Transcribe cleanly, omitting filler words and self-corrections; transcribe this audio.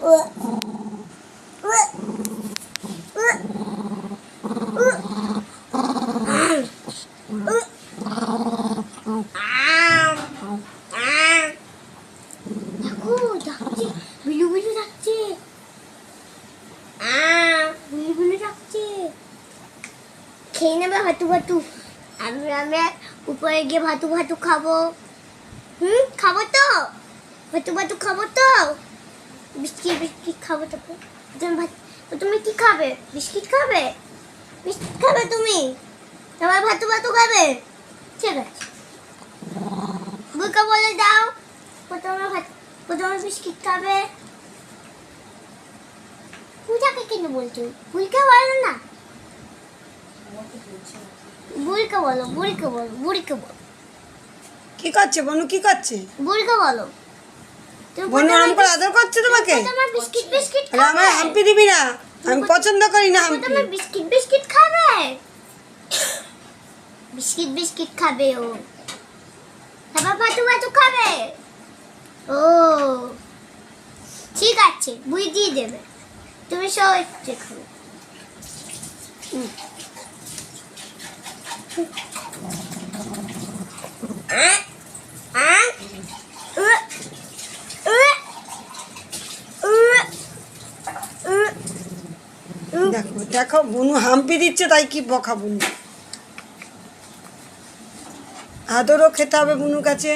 বিলু বিলু ডাকছে, বিলু বিলু ডাকছে। খেয়ে নেবে ভাতু ভাতু। আমরা উপরে গিয়ে ভাতু ভাতু খাবো। খাবো তো, ভাতু ভাতু খাবো তো, বিস্কিট বিস্কিট খাবো তো। তুমি কি খাবে? বিস্কিট খাবে? বিস্কিট খাবে তুমি? তোমার ভাতু ভাতু খাবে? ঠিক আছে, বুকে বলে দাও প্রথমে বিস্কিট খাবে। পূজাকে কেন বলছো? বুড়িকে বলো না, বুড়িকে বলো, বুড়িকে বলো, বুড়িকে বলো। কি করছে বনু? কি করছে বুড়িকে বলো। বনু আরাম করে আদর করছে তোমাকে? তোমার বিস্কিট বিস্কিট আরে আমার হাম্পি দিবি না, আমি পছন্দ করি না হাম্পি। তোমার বিস্কিট বিস্কিট খাবে, বিস্কিট বিস্কিট খাবে ও। তারপর ভাতু ভাতু খাবে। ও ঠিক আছে, বুঝ দিয়ে দেবে, তুমি সব একটু খাবে। দেখো দেখো বনু হাম্পি দিচ্ছে, তাই কি বকা বনু। আদরও খেতে হবে বনুর কাছে।